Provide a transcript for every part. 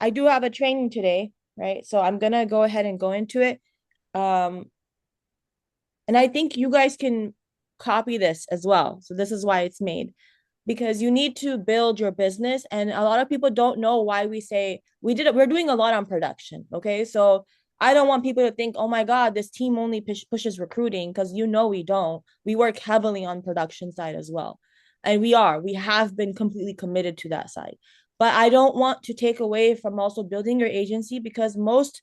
I do have a training today, right? So I'm gonna go ahead and go into it. Um, and I think you guys can copy this as well. So this is why it's made because you need to build your business. And a lot of people don't know why we say we're doing a lot on production. Okay. So I don't want people to think, oh my God, this team only pushes recruiting because we don't. We work heavily on production side as well. And we have been completely committed to that side. But I don't want to take away from also building your agency because most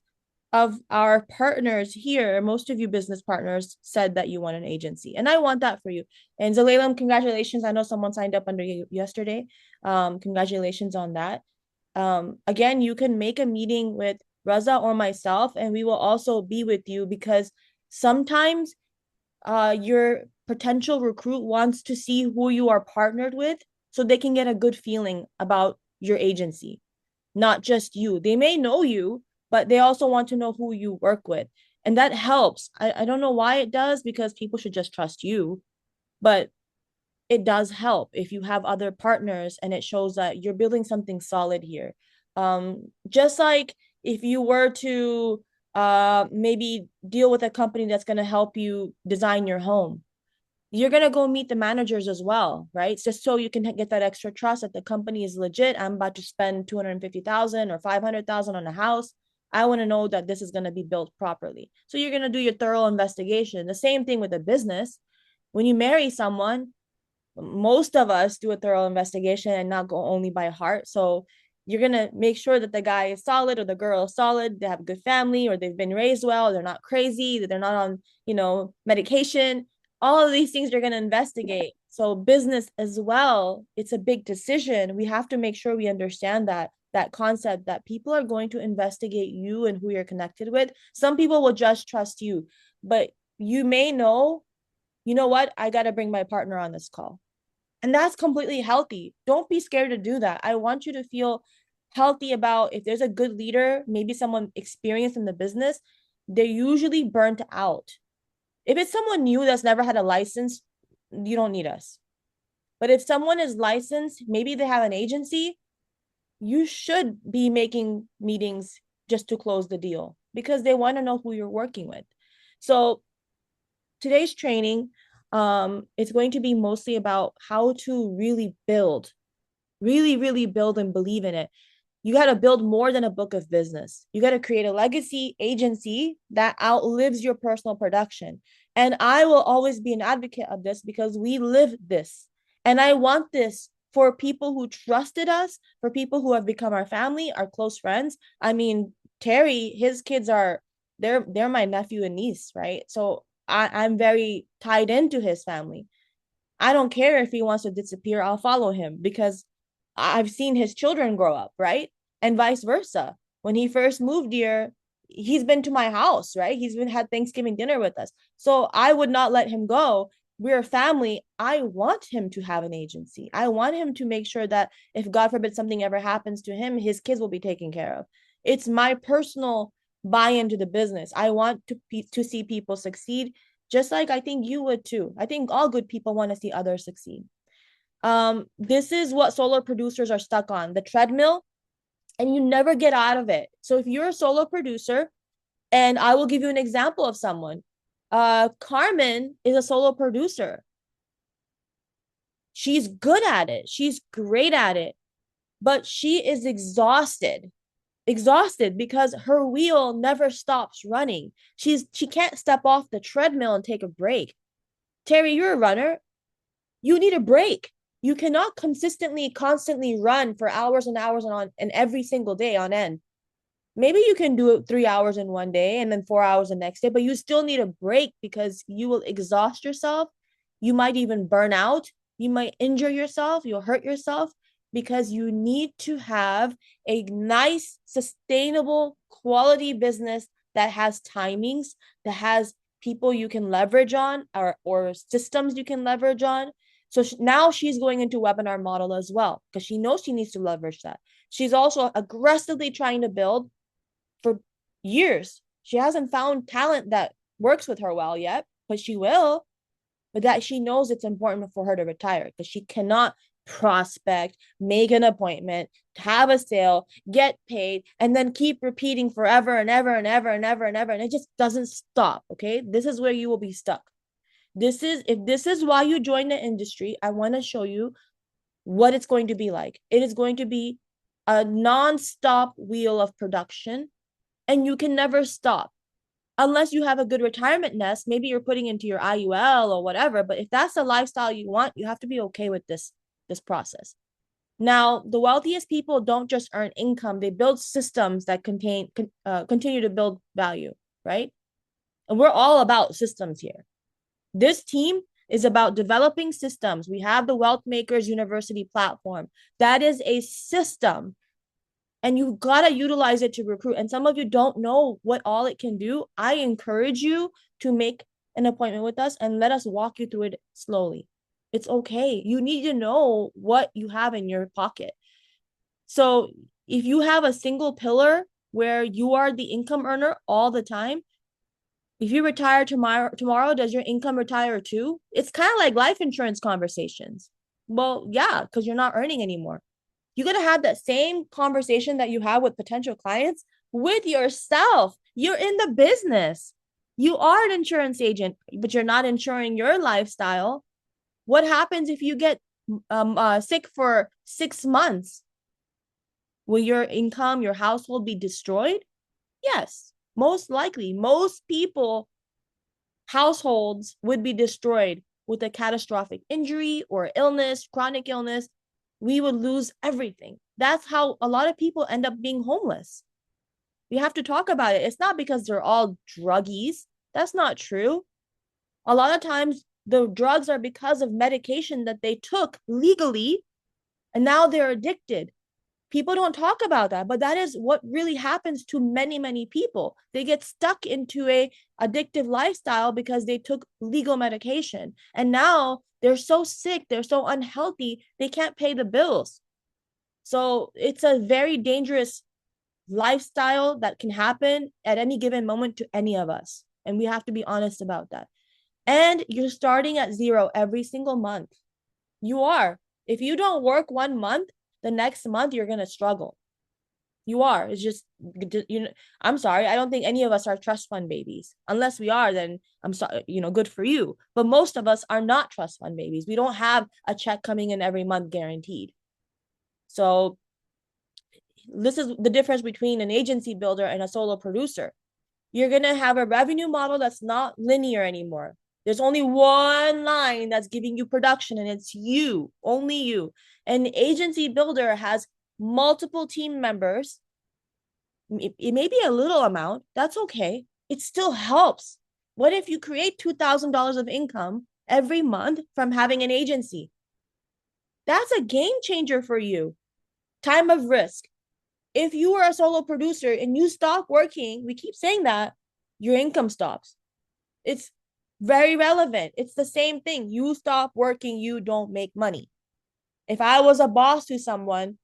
of our partners here, most of you business partners said that you want an agency. And I want that for you. And Zalalam, congratulations. I know someone signed up under you yesterday. Congratulations on that. Again, you can make a meeting with Raza or myself, and we will also be with you because sometimes your potential recruit wants to see who you are partnered with so they can get a good feeling about your agency, not just you. They may know you, but they also want to know who you work with. And that helps. I don't know why it does because people should just trust you, but it does help if you have other partners and it shows that you're building something solid here. Just like if you were to maybe deal with a company that's going to help you design your home, you're going to go meet the managers as well, right? It's just so you can get that extra trust that the company is legit. I'm about to spend 250,000 or 500,000 on a house. I want to know that this is going to be built properly. So you're going to do your thorough investigation. The same thing with a business. When you marry someone, most of us do a thorough investigation and not go only by heart. So you're going to make sure that the guy is solid or the girl is solid, they have a good family or they've been raised well, they're not crazy, that they're not on, medication. All of these things you're going to investigate. So business as well, it's a big decision. We have to make sure we understand that concept that people are going to investigate you and who you're connected with. Some people will just trust you, but you may know, you know what, I got to bring my partner on this call, and that's completely healthy. Don't be scared to do that. I want you to feel healthy about if there's a good leader, maybe someone experienced in the business, they're usually burnt out. If it's someone new that's never had a license, you don't need us. But if someone is licensed, maybe they have an agency, you should be making meetings just to close the deal because they want to know who you're working with. So today's training, it's going to be mostly about how to really build and believe in it. You got to build more than a book of business. You got to create a legacy agency that outlives your personal production. And I will always be an advocate of this because we live this. And I want this for people who trusted us, for people who have become our family, our close friends. I mean, Terry, his kids are they're my nephew and niece, right? So I'm very tied into his family. I don't care if he wants to disappear, I'll follow him because I've seen his children grow up, right? And vice versa. When he first moved here, he's been to my house, right? He's been had Thanksgiving dinner with us. So I would not let him go. We're a family. I want him to have an agency. I want him to make sure that if God forbid something ever happens to him, his kids will be taken care of. It's my personal buy into the business. I want to see people succeed, just like I think you would too. I think all good people want to see others succeed. This is what solo producers are stuck on, the treadmill, and you never get out of it. So if you're a solo producer, and I will give you an example of someone, Carmen is a solo producer. She's good at it, she's great at it, but she is exhausted because her wheel never stops running. She can't step off the treadmill and take a break. Terry, you're a runner, you need a break. You cannot constantly run for hours and hours and every single day on end. Maybe you can do it 3 hours in one day and then 4 hours the next day, but you still need a break because you will exhaust yourself. You might even burn out. You might injure yourself. You'll hurt yourself because you need to have a nice, sustainable, quality business that has timings, that has people you can leverage on or systems you can leverage on. So now she's going into webinar model as well because she knows she needs to leverage that. She's also aggressively trying to build for years. She hasn't found talent that works with her well yet, but she will. But that she knows it's important for her to retire because she cannot prospect, make an appointment, have a sale, get paid, and then keep repeating forever and ever and ever and ever and ever. And it just doesn't stop. Okay. This is where you will be stuck. If this is why you join the industry, I want to show you what it's going to be like. It is going to be a non-stop wheel of production, and you can never stop unless you have a good retirement nest. Maybe you're putting into your IUL or whatever, but if that's the lifestyle you want, you have to be okay with this process. Now, the wealthiest people don't just earn income, they build systems that continue to build value, right? And we're all about systems here. This team is about developing systems. We have the Wealth Makers University platform. That is a system, and you've got to utilize it to recruit. And some of you don't know what all it can do. I encourage you to make an appointment with us and let us walk you through it slowly. It's okay. You need to know what you have in your pocket. So if you have a single pillar where you are the income earner all the time, if you retire tomorrow, does your income retire too? It's kind of like life insurance conversations. Well, yeah, because you're not earning anymore. You got to have that same conversation that you have with potential clients with yourself. You're in the business. You are an insurance agent, but you're not insuring your lifestyle. What happens if you get sick for 6 months? Will your income, your household be destroyed? Yes, most likely. Most people, households would be destroyed with a catastrophic injury or illness, chronic illness. We would lose everything. That's how a lot of people end up being homeless. We have to talk about it. It's not because they're all druggies. That's not true. A lot of times the drugs are because of medication that they took legally, and now they're addicted. People don't talk about that, but that is what really happens to many, many people. They get stuck into a addictive lifestyle because they took legal medication. And now they're so sick, they're so unhealthy, they can't pay the bills. So it's a very dangerous lifestyle that can happen at any given moment to any of us. And we have to be honest about that. And you're starting at zero every single month. You are. If you don't work 1 month, the next month you're going to struggle. You are. It's just, you know, I'm sorry. I don't think any of us are trust fund babies. Unless we are, then I'm sorry, good for you. But most of us are not trust fund babies. We don't have a check coming in every month guaranteed. So this is the difference between an agency builder and a solo producer. You're going to have a revenue model that's not linear anymore. There's only one line that's giving you production, and it's you, only you. An agency builder has multiple team members. It may be a little amount. That's okay. It still helps. What if you create $2,000 of income every month from having an agency? That's a game changer for you. Time of risk. If you are a solo producer and you stop working, we keep saying that, your income stops. It's very relevant. It's the same thing. You stop working, you don't make money. If I was a boss to someone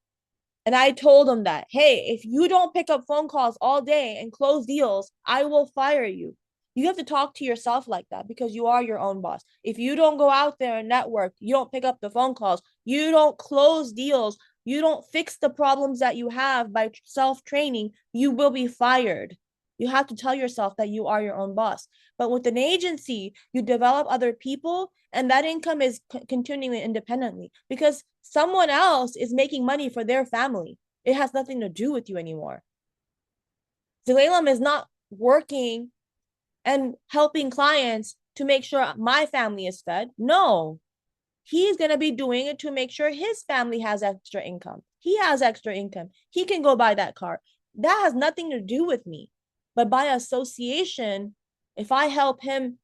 and I told them that, hey, if you don't pick up phone calls all day and close deals, I will fire you. You have to talk to yourself like that because you are your own boss. If you don't go out there and network, you don't pick up the phone calls, you don't close deals, you don't fix the problems that you have by self-training, you will be fired. You have to tell yourself that you are your own boss. But with an agency, you develop other people, and that income is continuing independently because someone else is making money for their family. It has nothing to do with you anymore. Zelalem is not working and helping clients to make sure my family is fed. No, he's going to be doing it to make sure his family has extra income. He has extra income. He can go buy that car. That has nothing to do with me. But by association, if I help him,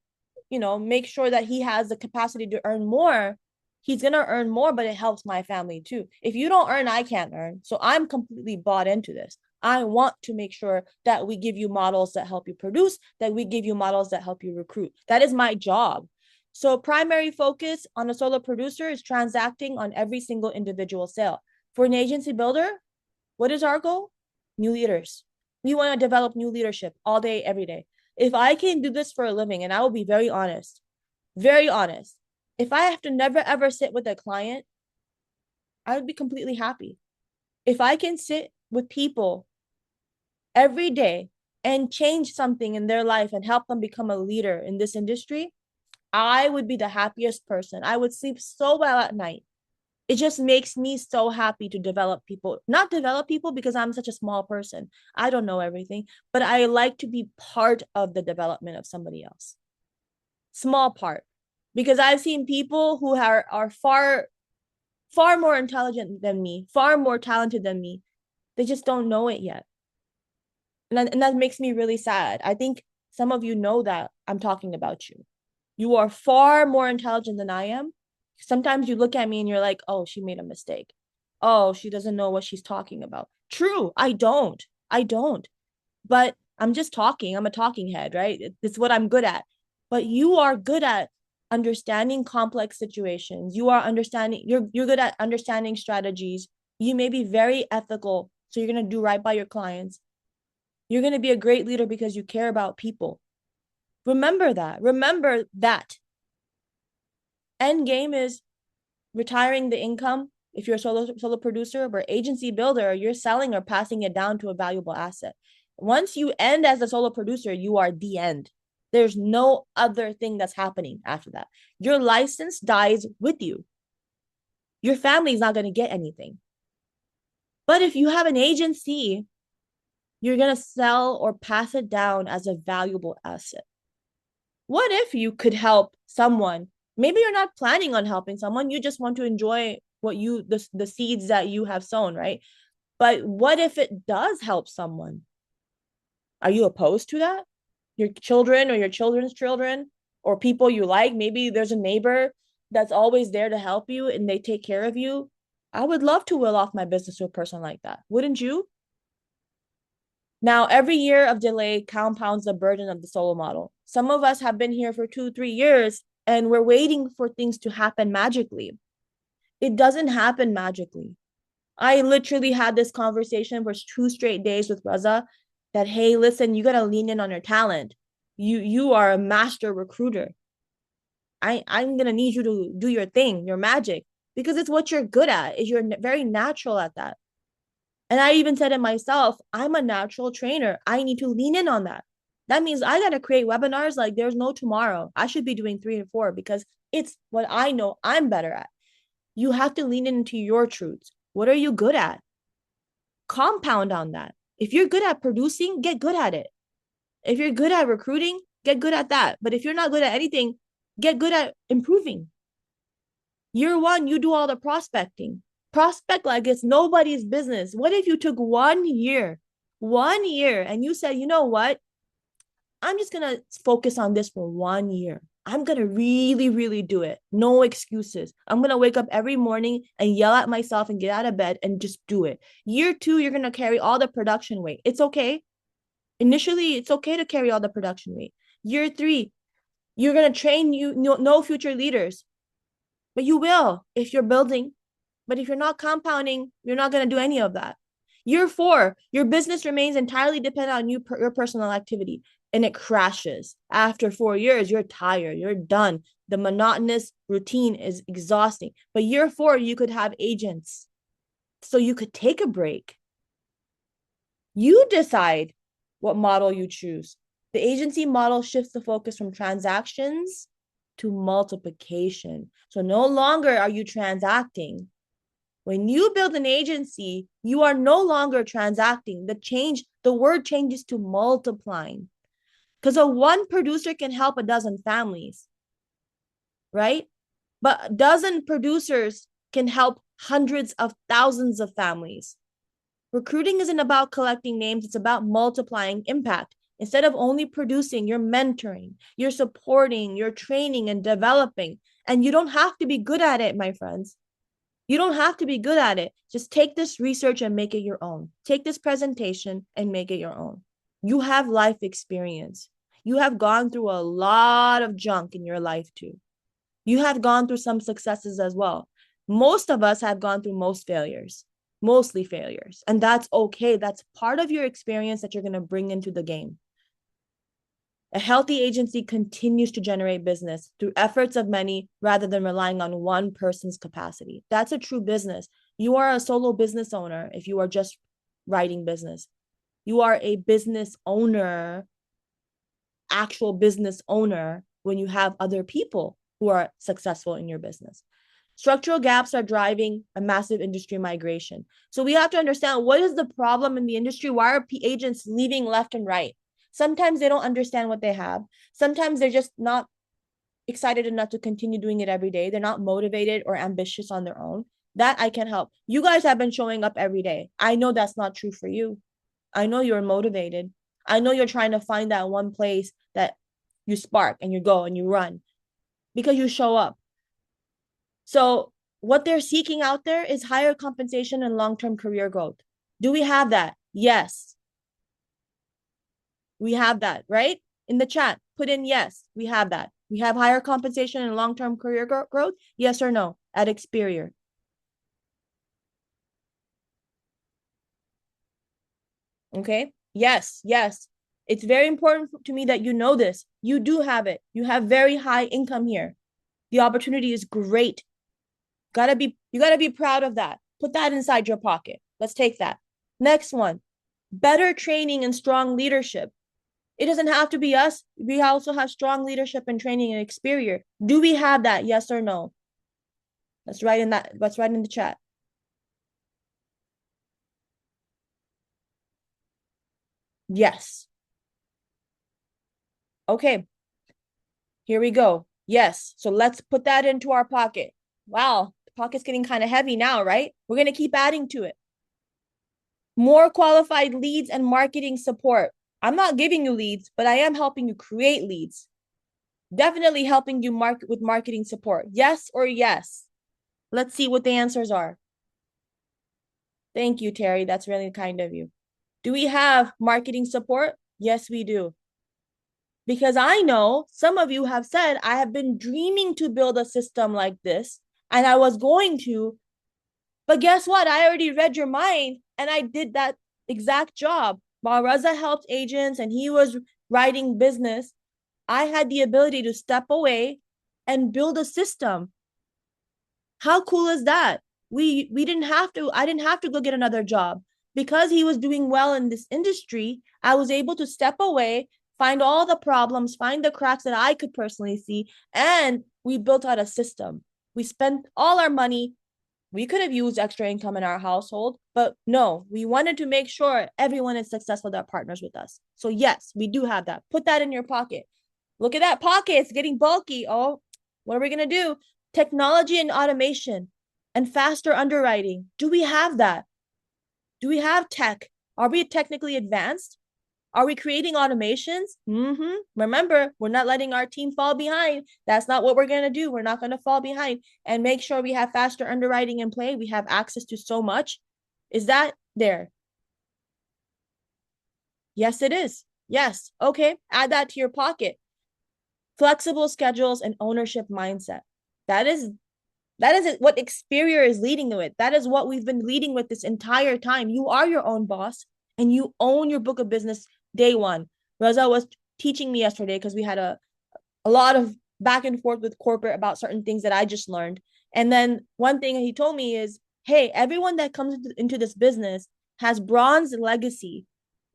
make sure that he has the capacity to earn more, he's going to earn more, but it helps my family too. If you don't earn, I can't earn. So I'm completely bought into this. I want to make sure that we give you models that help you produce, that we give you models that help you recruit. That is my job. So primary focus on a solo producer is transacting on every single individual sale. For an agency builder, what is our goal? New leaders. We want to develop new leadership all day, every day. If I can do this for a living, and I will be very honest, if I have to never ever sit with a client I would be completely happy. If I can sit with people every day and change something in their life and help them become a leader in this industry, I would be the happiest person. I would sleep so well at night. It just makes me so happy to develop people, not develop people because I'm such a small person. I don't know everything, but I like to be part of the development of somebody else. Small part. Because I've seen people who are far more intelligent than me, far more talented than me. They just don't know it yet. And that makes me really sad. I think some of you know that I'm talking about you. You are far more intelligent than I am. Sometimes you look at me and you're like, oh, she made a mistake. Oh, she doesn't know what she's talking about. True, I don't. I don't. But I'm just talking. I'm a talking head, right? It's what I'm good at. But you are good at understanding complex situations. You're good at understanding strategies. You may be very ethical, so you're going to do right by your clients. You're going to be a great leader because you care about people. Remember that. Remember that. End game is retiring the income. If you're a solo producer or agency builder, you're selling or passing it down to a valuable asset. Once you end as a solo producer, you are the end. There's no other thing that's happening after that. Your license dies with you. Your family is not going to get anything. But if you have an agency, you're going to sell or pass it down as a valuable asset. What if you could help someone? Maybe you're not planning on helping someone, you just want to enjoy the seeds that you have sown, right? But what if it does help someone? Are you opposed to that? Your children or your children's children or people you like, maybe there's a neighbor that's always there to help you and they take care of you. I would love to will off my business to a person like that, wouldn't you? Now, every year of delay compounds the burden of the solo model. Some of us have been here for 2, 3 years and we're waiting for things to happen magically. It doesn't happen magically. I literally had this conversation for 2 straight days with Raza that, hey, listen, you got to lean in on your talent. You are a master recruiter. I'm going to need you to do your thing, your magic, because it's what you're good at. Is you're very natural at that. And I even said it myself, I'm a natural trainer. I need to lean in on that. That means I got to create webinars like there's no tomorrow. I should be doing 3 and 4 because it's what I know I'm better at. You have to lean into your truths. What are you good at? Compound on that. If you're good at producing, get good at it. If you're good at recruiting, get good at that. But if you're not good at anything, get good at improving. Year one, you do all the prospecting. Prospect like it's nobody's business. What if you took 1 year, and you said, you know what? I'm just going to focus on this for 1 year. I'm going to really, really do it. No excuses. I'm going to wake up every morning and yell at myself and get out of bed and just do it. Year two, you're going to carry all the production weight. It's okay. Initially, it's okay to carry all the production weight. Year three, you're going to train no future leaders, but you will if you're building. But if you're not compounding, you're not going to do any of that. Year four, your business remains entirely dependent on your personal activity and it crashes. After 4 years, you're tired, you're done. The monotonous routine is exhausting. But year four, you could have agents. So you could take a break. You decide what model you choose. The agency model shifts the focus from transactions to multiplication. So no longer are you transacting. When you build an agency, you are no longer transacting. The word changes to multiplying. Because a one producer can help a dozen families, right? But a dozen producers can help hundreds of thousands of families. Recruiting isn't about collecting names, it's about multiplying impact. Instead of only producing, you're mentoring, you're supporting, you're training and developing. And you don't have to be good at it, my friends. You don't have to be good at it. Just take this research and make it your own. Take this presentation and make it your own. You have life experience. You have gone through a lot of junk in your life too. You have gone through some successes as well. Most of us have gone through most failures, mostly failures. And that's okay. That's part of your experience that you're going to bring into the game. A healthy agency continues to generate business through efforts of many rather than relying on one person's capacity. That's a true business. You are a solo business owner if you are just writing business. You are a business owner, actual business owner, when you have other people who are successful in your business. Structural gaps are driving a massive industry migration. So we have to understand, what is the problem in the industry? Why are agents leaving left and right? Sometimes they don't understand what they have. Sometimes they're just not excited enough to continue doing it every day. They're not motivated or ambitious on their own. That I can help. You guys have been showing up every day. I know that's not true for you. I know you're motivated. I know you're trying to find that one place that you spark and you go and you run because you show up. So what they're seeking out there is higher compensation and long-term career growth. Do we have that? Yes. We have that, right? In the chat, put in yes, we have that. We have higher compensation and long-term career growth. Yes or no at Experior? Okay. Yes, yes. It's very important to me that you know this. You do have it. You have very high income here. The opportunity is great. You gotta be proud of that. Put that inside your pocket. Let's take that. Next one. Better training and strong leadership. It doesn't have to be us. We also have strong leadership and training and Experior. Do we have that? Yes or no? Let's write in that. Let's write in the chat. Yes. Okay. Here we go. Yes. So let's put that into our pocket. Wow. The pocket's getting kind of heavy now, right? We're going to keep adding to it. More qualified leads and marketing support. I'm not giving you leads, but I am helping you create leads. Definitely helping you market with marketing support. Yes or yes? Let's see what the answers are. Thank you, Terry. That's really kind of you. Do we have marketing support? Yes, we do. Because I know some of you have said, I have been dreaming to build a system like this, and I was going to, but guess what? I already read your mind and I did that exact job. While Raza helped agents and he was writing business, I had the ability to step away and build a system. How cool is that? We didn't have to, I didn't have to go get another job. Because he was doing well in this industry, I was able to step away, find all the problems, find the cracks that I could personally see, and we built out a system. We spent all our money. We could have used extra income in our household, but no, we wanted to make sure everyone is successful that partners with us. So yes, we do have that. Put that in your pocket. Look at that pocket. It's getting bulky. Oh, what are we going to do? Technology and automation and faster underwriting. Do we have that? Do we have tech? Are we technically advanced? Are we creating automations? Remember, we're not letting our team fall behind. That's not what we're going to do. We're not going to fall behind and make sure we have faster underwriting in play. We have access to so much. Is that there? Yes, it is. Yes. Okay. Add that to your pocket. Flexible schedules and ownership mindset. That is what Experior is leading with. That is what we've been leading with this entire time. You are your own boss and you own your book of business day one. Raza was teaching me yesterday because we had a lot of back and forth with corporate about certain things that I just learned. And then one thing he told me is, hey, everyone that comes into this business has bronze legacy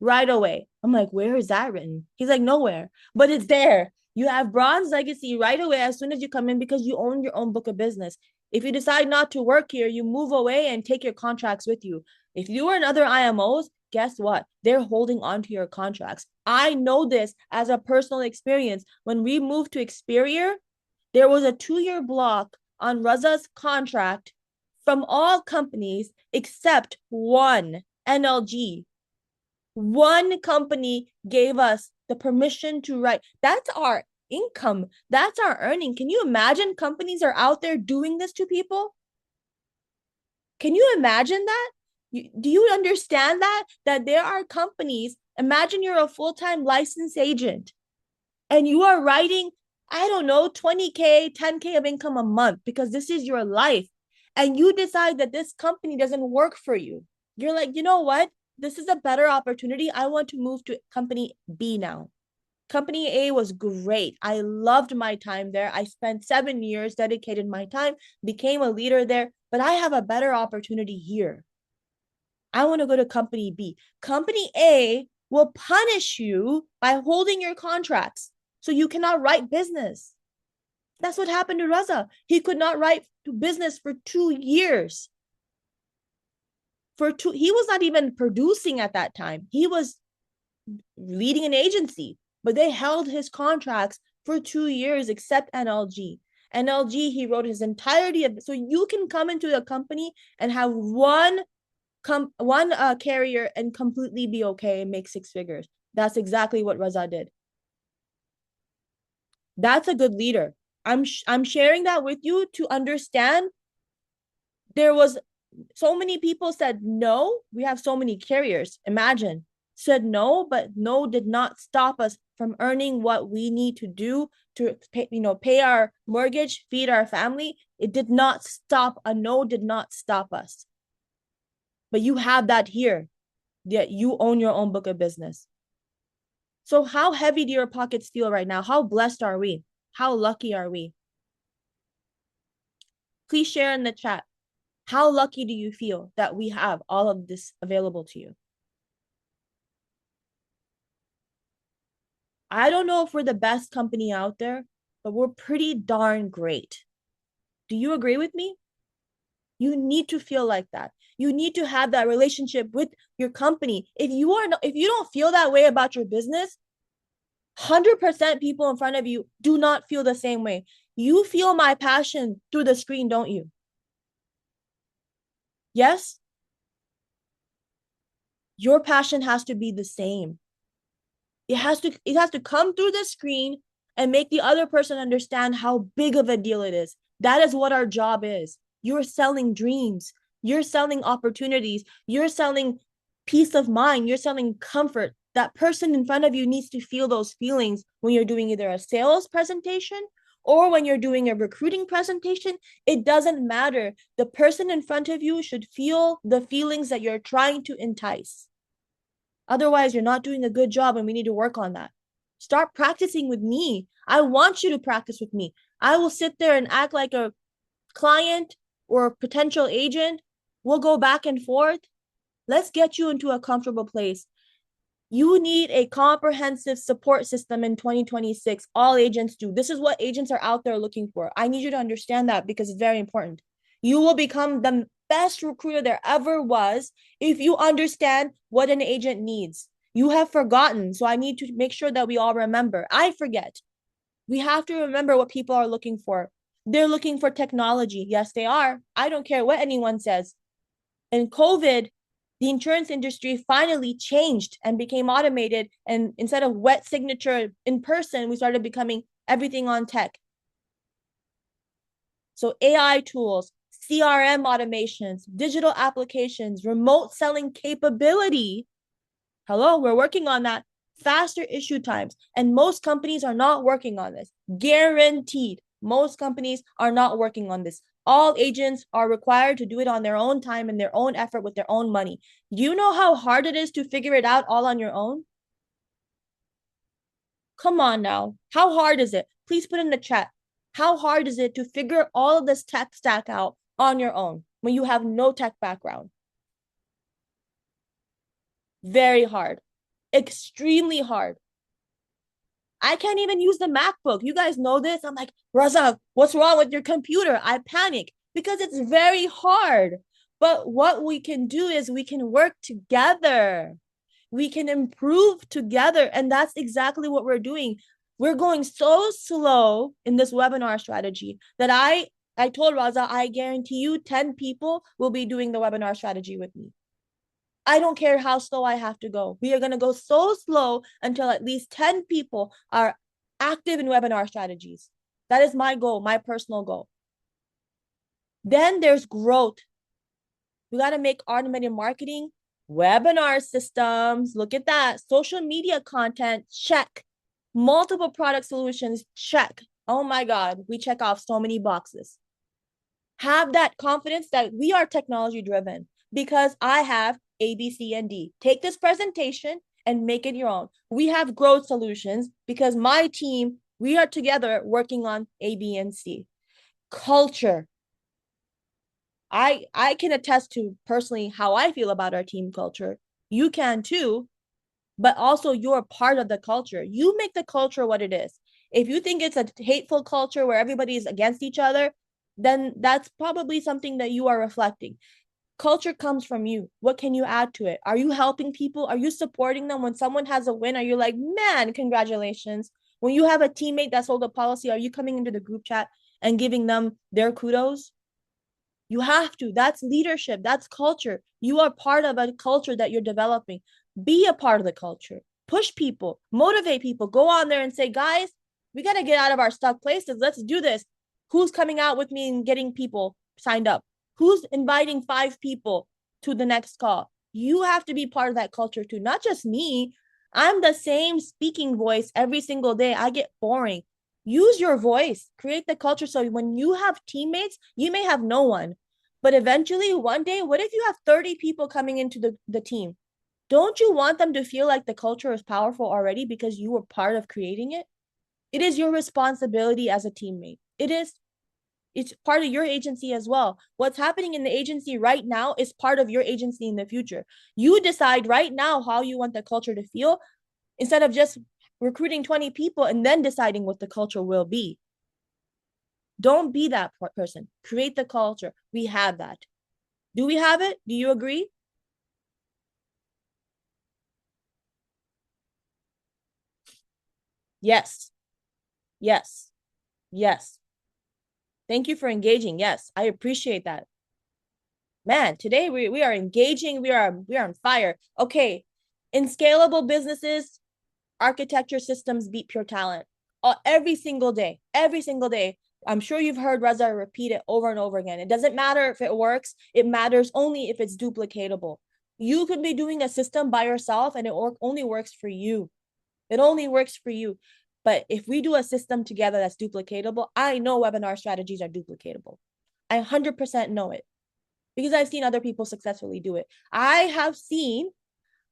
right away. I'm like, where is that written? He's like, nowhere, but it's there. You have bronze legacy right away as soon as you come in because you own your own book of business. If you decide not to work here, you move away and take your contracts with you. If you are in other IMOs, guess what? They're holding on to your contracts. I know this as a personal experience. When we moved to Experior, there was a 2-year block on Raza's contract from all companies except one, NLG. One company gave us the permission to write. That's our income. That's our earning. Can you imagine companies are out there doing this to people? Can you imagine that? Do you understand that? That there are companies, imagine you're a full-time licensed agent and you are writing, I don't know, 20K, 10K of income a month because this is your life. And you decide that this company doesn't work for you. You're like, you know what? This is a better opportunity. I want to move to company B now. Company A was great. I loved my time there. I spent 7 years, dedicated my time, became a leader there, but I have a better opportunity here. I want to go to company B. Company A will punish you by holding your contracts so you cannot write business. That's what happened to Raza. He could not write business for 2 years. He was not even producing at that time. He was leading an agency, but they held his contracts for 2 years except NLG. NLG, he wrote his entirety of. So you can come into a company and have one carrier and completely be okay and make 6 figures. That's exactly what Raza did. That's a good leader. I'm sharing that with you to understand. There was so many people said no. We have so many carriers. Imagine, said no, but no did not stop us from earning what we need to do to pay our mortgage, feed our family. It did not stop. A no did not stop us. But you have that here. Yet you own your own book of business. So how heavy do your pockets feel right now? How blessed are we? How lucky are we? Please share in the chat. How lucky do you feel that we have all of this available to you? I don't know if we're the best company out there, but we're pretty darn great. Do you agree with me? You need to feel like that. You need to have that relationship with your company. If you don't feel that way about your business, 100% people in front of you do not feel the same way. You feel my passion through the screen, don't you? Yes? Your passion has to be the same. It has to come through the screen and make the other person understand how big of a deal it is. That is what our job is. You're selling dreams. You're selling opportunities. You're selling peace of mind. You're selling comfort. That person in front of you needs to feel those feelings when you're doing either a sales presentation or when you're doing a recruiting presentation. It doesn't matter. The person in front of you should feel the feelings that you're trying to entice. Otherwise, you're not doing a good job, and we need to work on that. Start practicing with me. I want you to practice with me. I will sit there and act like a client or a potential agent. We'll go back and forth. Let's get you into a comfortable place. You need a comprehensive support system in 2026. All agents do. This is what agents are out there looking for. I need you to understand that because it's very important. You will become the best recruiter there ever was if you understand what an agent needs. You have forgotten, so I need to make sure that we all remember. I forget. We have to remember what people are looking for. They're looking for technology. Yes, they are. I don't care what anyone says. In COVID, the insurance industry finally changed and became automated. And instead of wet signature in person, we started becoming everything on tech. So AI tools, CRM automations, digital applications, remote selling capability. Hello, we're working on that. Faster issue times. And most companies are not working on this. Guaranteed. Most companies are not working on this. All agents are required to do it on their own time and their own effort with their own money. Do you know how hard it is to figure it out all on your own? Come on now. How hard is it? Please put in the chat. How hard is it to figure all of this tech stack out on your own when you have no tech background? Very hard. Extremely hard. I can't even use the MacBook. You guys know this. I'm like, Raza, what's wrong with your computer? I panic because it's very hard. But what we can do is we can work together. We can improve together. And that's exactly what we're doing. We're going so slow in this webinar strategy that I told Raza, I guarantee you 10 people will be doing the webinar strategy with me. I don't care how slow I have to go. We are going to go so slow until at least 10 people are active in webinar strategies. That is my goal, my personal goal. Then there's growth. We got to make automated marketing, webinar systems. Look at that. Social media content, check. Multiple product solutions, check. Oh my God, we check off so many boxes. Have that confidence that we are technology driven because I have A, B, C, and D. Take this presentation and make it your own. We have growth solutions because my team, we are together working on A, B, and C. Culture. I can attest to personally how I feel about our team culture. You can too, but also you're part of the culture. You make the culture what it is. If you think it's a hateful culture where everybody is against each other, then that's probably something that you are reflecting. Culture comes from you. What can you add to it? Are you helping people? Are you supporting them when someone has a win? Are you like, man, congratulations? When you have a teammate that sold a policy, are you coming into the group chat and giving them their kudos? You have to. That's leadership. That's culture. You are part of a culture that you're developing. Be a part of the culture. Push people, motivate people. Go on there and say, guys, we got to get out of our stuck places. Let's do this. Who's coming out with me and getting people signed up? Who's inviting 5 people to the next call? You have to be part of that culture too, not just me. I'm the same speaking voice every single day. I get boring. Use your voice, create the culture. So when you have teammates, you may have no one, but eventually one day, what if you have 30 people coming into the team? Don't you want them to feel like the culture is powerful already because you were part of creating it? It is your responsibility as a teammate. It's part of your agency as well. What's happening in the agency right now is part of your agency in the future. You decide right now how you want the culture to feel instead of just recruiting 20 people and then deciding what the culture will be. Don't be that person. Create the culture. We have that. Do we have it? Do you agree? Yes. Yes. Yes. Thank you for engaging. Yes, I appreciate that. Man, today we are engaging. We are on fire. Okay. In scalable businesses, architecture systems beat pure talent. Every single day. Every single day. I'm sure you've heard Reza repeat it over and over again. It doesn't matter if it works. It matters only if it's duplicatable. You could be doing a system by yourself and it only works for you. It only works for you. But if we do a system together that's duplicatable, I know webinar strategies are duplicatable. I 100% know it because I've seen other people successfully do it. I have seen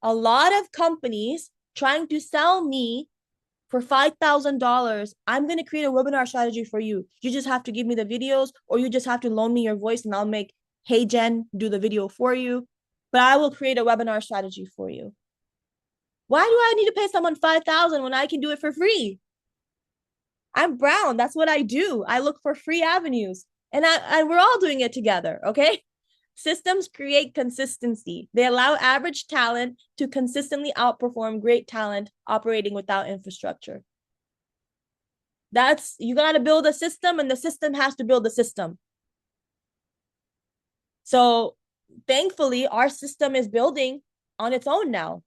a lot of companies trying to sell me for $5,000. I'm going to create a webinar strategy for you. You just have to give me the videos or you just have to loan me your voice and I'll make Hey Jen do the video for you. But I will create a webinar strategy for you. Why do I need to pay someone 5,000 when I can do it for free? I'm brown. That's what I do. I look for free avenues. And we're all doing it together, okay? Systems create consistency. They allow average talent to consistently outperform great talent operating without infrastructure. That's you got to build a system and the system has to build a system. So, thankfully our system is building on its own now.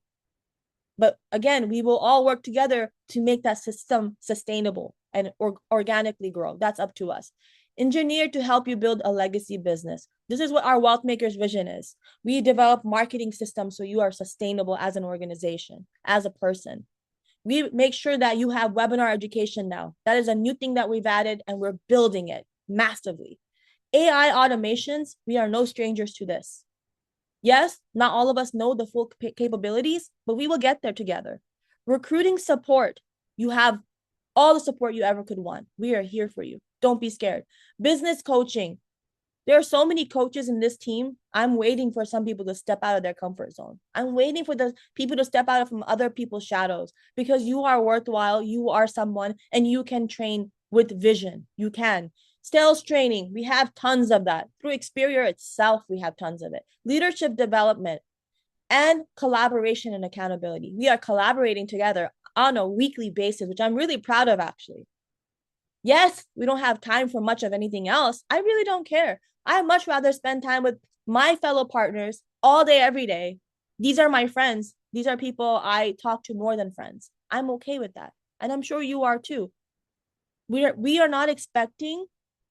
But again, we will all work together to make that system sustainable and organically grow. That's up to us. Engineered to help you build a legacy business. This is what our Wealth Makers vision is. We develop marketing systems so you are sustainable as an organization, as a person. We make sure that you have webinar education now. That is a new thing that we've added and we're building it massively. AI automations, we are no strangers to this. Yes, not all of us know the full capabilities, but we will get there together. Recruiting support, you have all the support you ever could want. We are here for you. Don't be scared. Business coaching. There are so many coaches in this team. I'm waiting for some people to step out of their comfort zone. I'm waiting for the people to step out from other people's shadows because you are worthwhile. You are someone and you can train with vision. You can. Sales training, we have tons of that. Through Experior itself, we have tons of it. Leadership development and collaboration and accountability. We are collaborating together on a weekly basis, which I'm really proud of actually. Yes, we don't have time for much of anything else. I really don't care. I much rather spend time with my fellow partners all day, every day. These are my friends. These are people I talk to more than friends. I'm okay with that. And I'm sure you are too. We are not expecting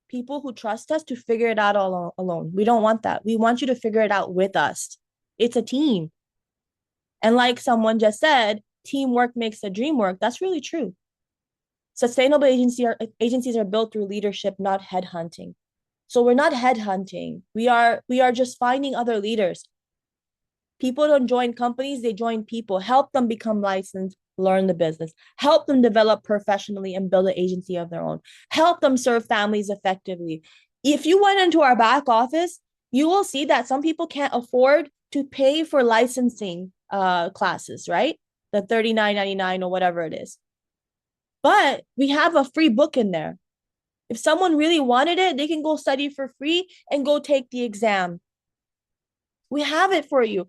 people who trust us to figure it out all alone. We don't want that. We want you to figure it out with us. It's a team. And like someone just said, teamwork makes the dream work. That's really true. Sustainable agencies are built through leadership, not headhunting. So we're not headhunting. We are just finding other leaders. People don't join companies, they join people. Help them become licensed, learn the business, help them develop professionally and build an agency of their own, help them serve families effectively. If you went into our back office, you will see that some people can't afford to pay for licensing classes, right? The $39.99 or whatever it is. But we have a free book in there. If someone really wanted it, they can go study for free and go take the exam. We have it for you.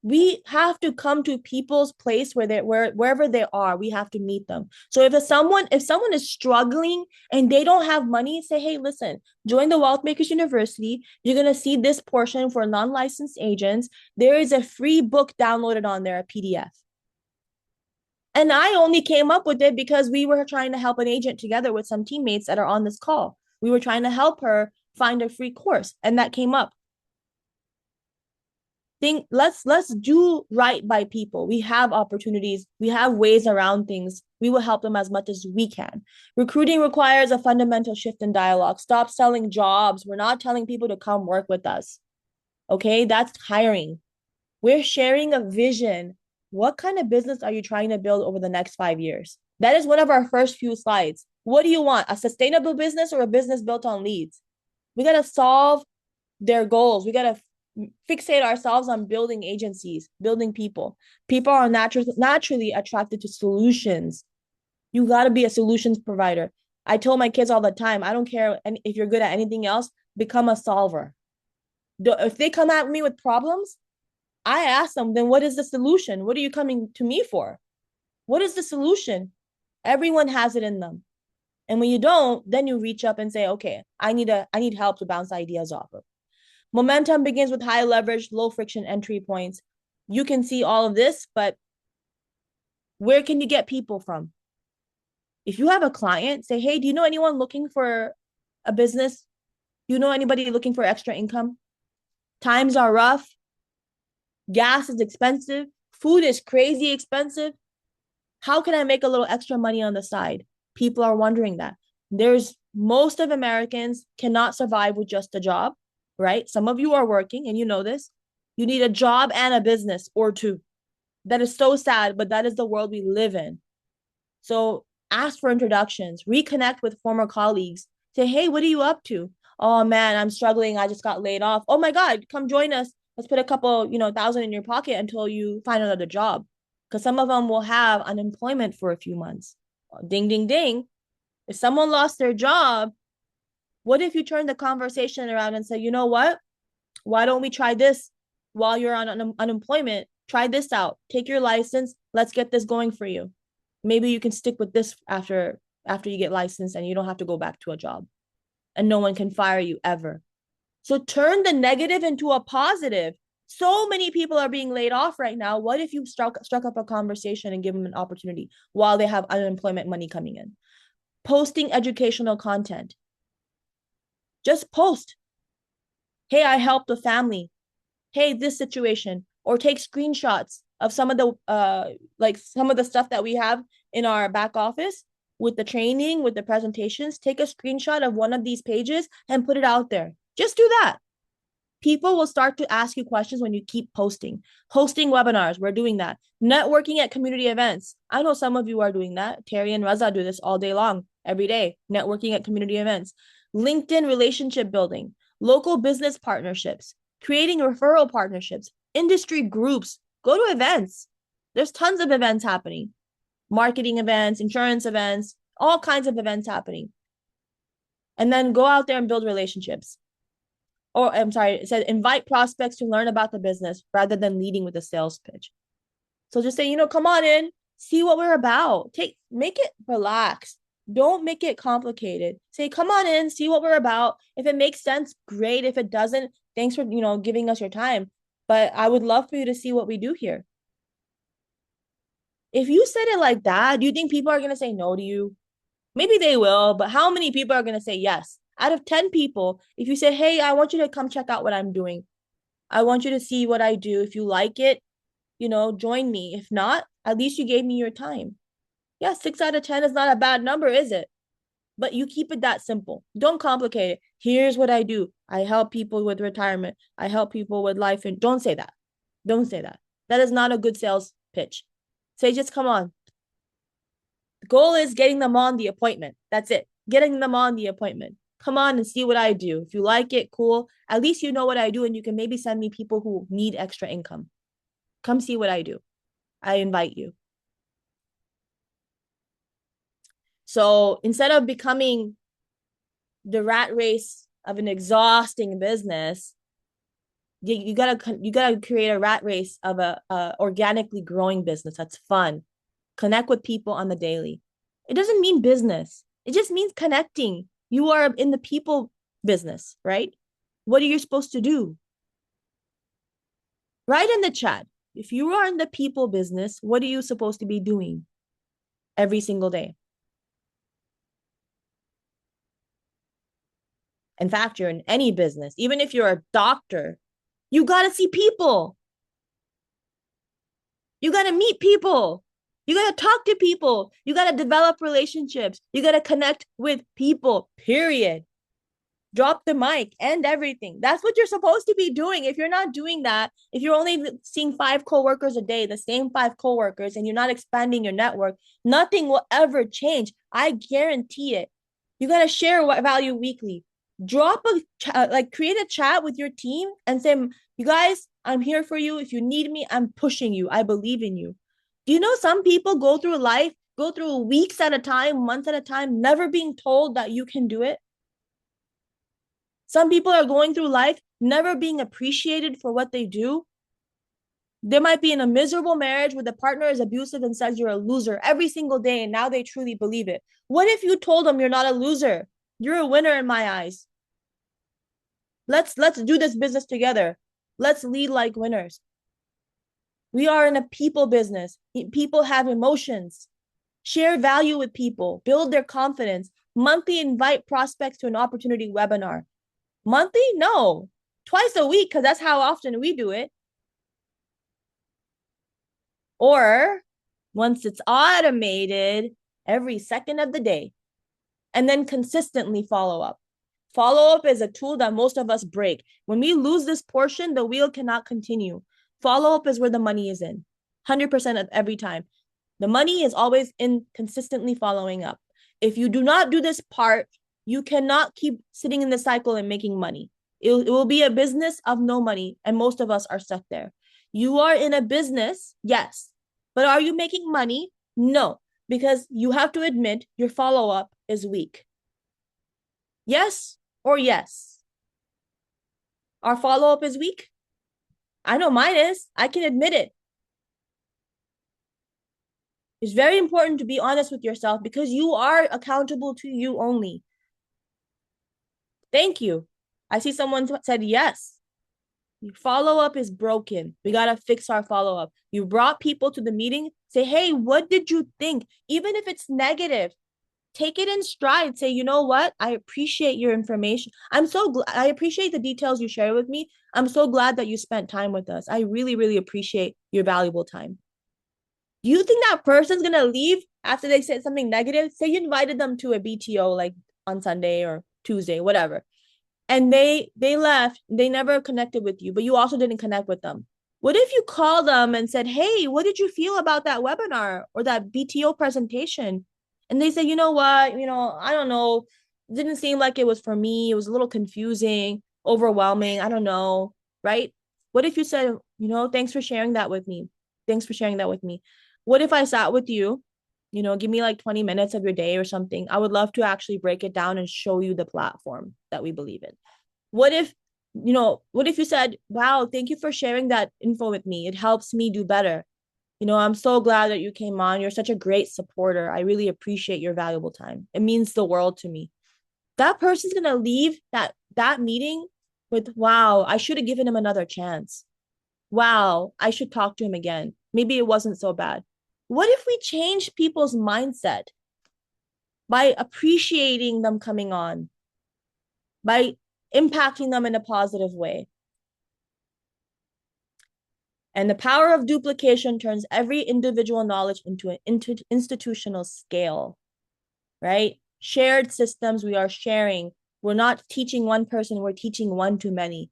We have to come to people's place wherever they are, we have to meet them. So if someone is struggling and they don't have money, say, hey, listen, join the Wealth Makers University. You're gonna see this portion for non-licensed agents. There is a free book downloaded on there, a PDF. And I only came up with it because we were trying to help an agent together with some teammates that are on this call. We were trying to help her find a free course, and that came up. Let's do right by people. We have opportunities, we have ways around things. We will help them as much as we can. Recruiting requires a fundamental shift in dialogue. Stop selling jobs. We're not telling people to come work with us. Okay, that's hiring. We're sharing a vision. What kind of business are you trying to build over the next 5 years? That is one of our first few slides. What do you want? A sustainable business or a business built on leads? We got to solve their goals. We got to fixate ourselves on building agencies, building people. People are naturally attracted to solutions. You got to be a solutions provider. I tell my kids all the time, I don't care if you're good at anything else, become a solver. If they come at me with problems, I ask them, then what is the solution? What are you coming to me for? What is the solution? Everyone has it in them. And when you don't, then you reach up and say, okay, I need help to bounce ideas off of. Momentum begins with high leverage, low friction entry points. You can see all of this, but where can you get people from? If you have a client, say, hey, do you know anyone looking for a business? Do you know anybody looking for extra income? Times are rough. Gas is expensive. Food is crazy expensive. How can I make a little extra money on the side? People are wondering that. Most of Americans cannot survive with just a job, right? Some of you are working and you know this. You need a job and a business or two. That is so sad, but that is the world we live in. So ask for introductions, reconnect with former colleagues. Say, hey, what are you up to? Oh man, I'm struggling. I just got laid off. Oh my God, come join us. Let's put a couple, thousand in your pocket until you find another job. Because some of them will have unemployment for a few months. Ding, ding, ding. If someone lost their job, what if you turn the conversation around and say, you know what? Why don't we try this while you're on unemployment? Try this out. Take your license. Let's get this going for you. Maybe you can stick with this after you get licensed and you don't have to go back to a job. And no one can fire you ever. So turn the negative into a positive. So many people are being laid off right now. What if you struck up a conversation and give them an opportunity while they have unemployment money coming in? Posting educational content. Just post. Hey, I helped a family. Hey, this situation. Or take screenshots of some of the stuff that we have in our back office with the training, with the presentations. Take a screenshot of one of these pages and put it out there. Just do that. People will start to ask you questions when you keep posting. Hosting webinars, we're doing that. Networking at community events. I know some of you are doing that. Terry and Raza do this all day long, every day, networking at community events. LinkedIn relationship building, local business partnerships, creating referral partnerships, industry groups. Go to events. There's tons of events happening. Marketing events, insurance events, all kinds of events happening. And then go out there and build relationships. Or I'm sorry, it said invite prospects to learn about the business rather than leading with a sales pitch. So just say, come on in, see what we're about. Make it relaxed. Don't make it complicated. Say, come on in, see what we're about. If it makes sense, great. If it doesn't, thanks for, giving us your time. But I would love for you to see what we do here. If you said it like that, do you think people are going to say no to you? Maybe they will, but how many people are going to say yes? Out of 10 people, if you say, hey, I want you to come check out what I'm doing. I want you to see what I do. If you like it, join me. If not, at least you gave me your time. Yeah, 6 out of 10 is not a bad number, is it? But you keep it that simple. Don't complicate it. Here's what I do. I help people with retirement. I help people with life. And don't say that. Don't say that. That is not a good sales pitch. Say, just come on. The goal is getting them on the appointment. That's it. Getting them on the appointment. Come on and see what I do. If you like it, cool. At least you know what I do, and you can maybe send me people who need extra income. Come see what I do. I invite you. So instead of becoming the rat race of an exhausting business, you gotta create a rat race of a organically growing business that's fun. Connect with people on the daily. It doesn't mean business. It just means connecting. You are in the people business, right? What are you supposed to do? Write in the chat. If you are in the people business, what are you supposed to be doing every single day? In fact, you're in any business, even if you're a doctor, you got to see people. You got to meet people. You got to talk to people. You got to develop relationships. You got to connect with people, period. Drop the mic and everything. That's what you're supposed to be doing. If you're not doing that, if you're only seeing 5 coworkers a day, the same 5 coworkers, and you're not expanding your network, nothing will ever change. I guarantee it. You got to share what value weekly. Drop create a chat with your team and say, you guys, I'm here for you. If you need me, I'm pushing you. I believe in you. Do you know some people go through life, go through weeks at a time, months at a time, never being told that you can do it? Some people are going through life never being appreciated for what they do. They might be in a miserable marriage where the partner is abusive and says you're a loser every single day, and now they truly believe it. What if you told them you're not a loser? You're a winner in my eyes. Let's do this business together. Let's lead like winners. We are in a people business. People have emotions. Share value with people. Build their confidence. Monthly invite prospects to an opportunity webinar. Monthly? No. Twice a week, because that's how often we do it. Or once it's automated, every second of the day. And then consistently follow up. Follow up is a tool that most of us break. When we lose this portion, the wheel cannot continue. Follow up is where the money is in, 100% of every time. The money is always in consistently following up. If you do not do this part, you cannot keep sitting in the cycle and making money. It will be a business of no money, and most of us are stuck there. You are in a business, yes, but are you making money? No, because you have to admit your follow-up is weak. Yes or yes? Our follow-up is weak? I know mine is. I can admit it. It's very important to be honest with yourself because you are accountable to you only. Thank you. I see someone said yes. Follow-up is broken. We got to fix our follow-up. You brought people to the meeting. Say, hey, what did you think? Even if it's negative, take it in stride. Say, you know what? I appreciate your information. I appreciate the details you share with me. I'm so glad that you spent time with us. I really, really appreciate your valuable time. Do you think that person's going to leave after they said something negative? Say you invited them to a BTO like on Sunday or Tuesday, whatever. And they left. They never connected with you, but you also didn't connect with them. What if you call them and said, hey, what did you feel about that webinar or that BTO presentation? And they say, you know what, I don't know. It didn't seem like it was for me. It was a little confusing, overwhelming. I don't know. Right? What if you said, thanks for sharing that with me. Thanks for sharing that with me. What if I sat with you, give me like 20 minutes of your day or something. I would love to actually break it down and show you the platform that we believe in. What if you said, wow, thank you for sharing that info with me. It helps me do better. I'm so glad that you came on. You're such a great supporter. I really appreciate your valuable time. It means the world to me. That person's going to leave that meeting with, wow, I should have given him another chance. Wow, I should talk to him again. Maybe it wasn't so bad. What if we change people's mindset by appreciating them coming on, by impacting them in a positive way? And the power of duplication turns every individual knowledge into an institutional scale, right? Shared systems we are sharing. We're not teaching one person, we're teaching one to many.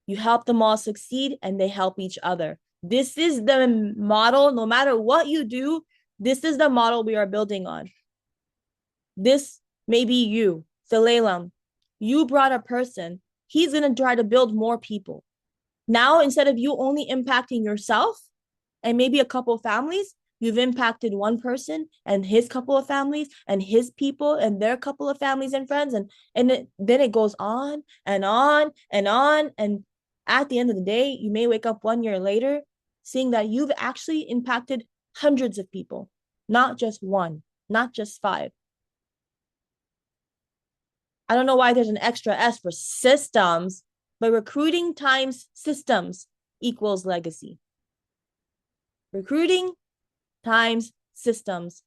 You help them all succeed and they help each other. This is the model. No matter what you do, this is the model we are building on. This may be you, Zelalem. You brought a person. He's going to try to build more people. Now, instead of you only impacting yourself and maybe a couple of families, you've impacted one person and his couple of families and his people and their couple of families and friends. Then it goes on and on and on. And at the end of the day, you may wake up 1 year later seeing that you've actually impacted hundreds of people, not just one, not just five. I don't know why there's an extra S for systems, but recruiting times systems equals legacy. Recruiting times systems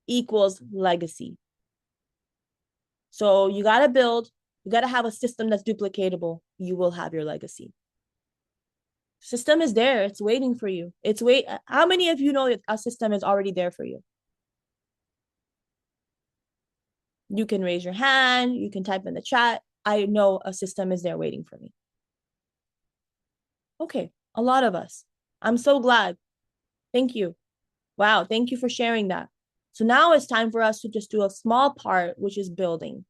equals legacy. So you got to have a system that's duplicatable. You will have your legacy. System is there. It's waiting for you. How many of you know that a system is already there for you? You can raise your hand. You can type in the chat. I know a system is there waiting for me. Okay, a lot of us. I'm so glad. Thank you. Wow, thank you for sharing that. So now it's time for us to just do a small part, which is building.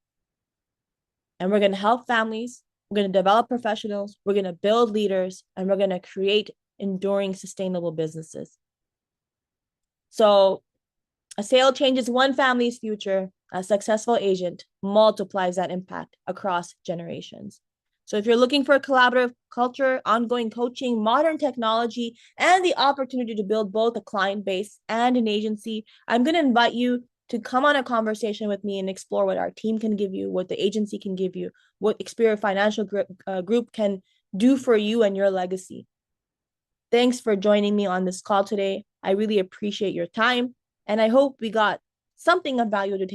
And we're going to help families. We're going to develop professionals. We're going to build leaders, and we're going to create enduring, sustainable businesses. So a sale changes one family's future. A successful agent multiplies that impact across generations. So if you're looking for a collaborative culture, ongoing coaching, modern technology, and the opportunity to build both a client base and an agency, I'm going to invite you to come on a conversation with me and explore what our team can give you, what the agency can give you, what Experior Financial Group can do for you and your legacy. Thanks for joining me on this call today. I really appreciate your time, and I hope we got something of value to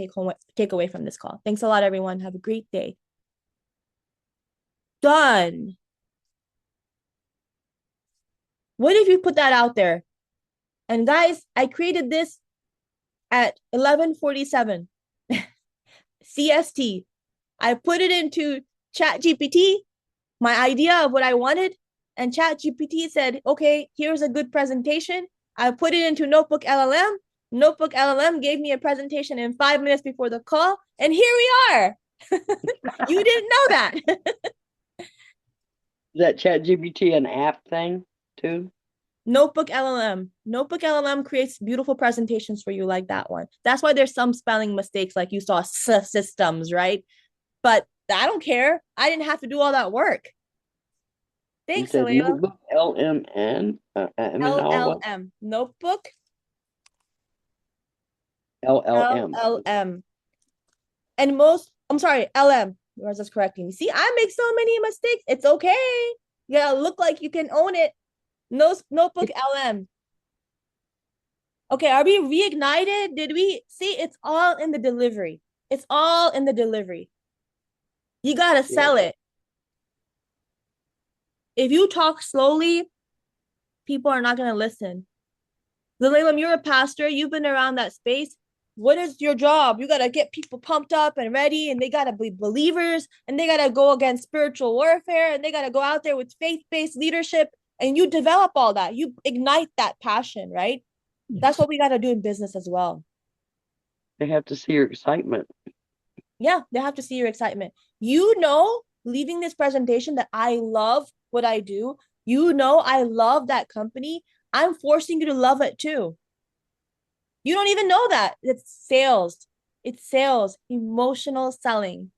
take away from this call. Thanks a lot, everyone. Have a great day. Done. What if you put that out there? And guys, I created this at 11:47 CST. I put it into ChatGPT, my idea of what I wanted, and ChatGPT said, okay, here's a good presentation. I put it into Notebook LLM. Notebook LLM gave me a presentation in 5 minutes before the call, and here we are. You didn't know that. Is that ChatGPT an app thing too? Notebook LLM. Notebook LLM creates beautiful presentations for you like that one. That's why there's some spelling mistakes, like you saw systems, right? But I don't care. I didn't have to do all that work. Thanks, Alayla. Notebook LMN? LLM. Notebook LLM. LLM. And I'm sorry, LM. Yours is correcting me. See, I make so many mistakes. It's okay. You gotta look like you can own it. Notebook LM. Okay, are we reignited? Did we see? It's all in the delivery. It's all in the delivery. You gotta sell it. If you talk slowly, people are not gonna listen. Zelalem, you're a pastor. You've been around that space. What is your job? You gotta get people pumped up and ready, and they gotta be believers, and they gotta go against spiritual warfare, and they gotta go out there with faith-based leadership, and you develop all that. You ignite that passion, right? That's what we gotta do in business as well. They have to see your excitement. Yeah, they have to see your excitement. You know, leaving this presentation that I love what I do. You know, I love that company. I'm forcing you to love it too. You don't even know that. It's sales. It's sales, emotional selling.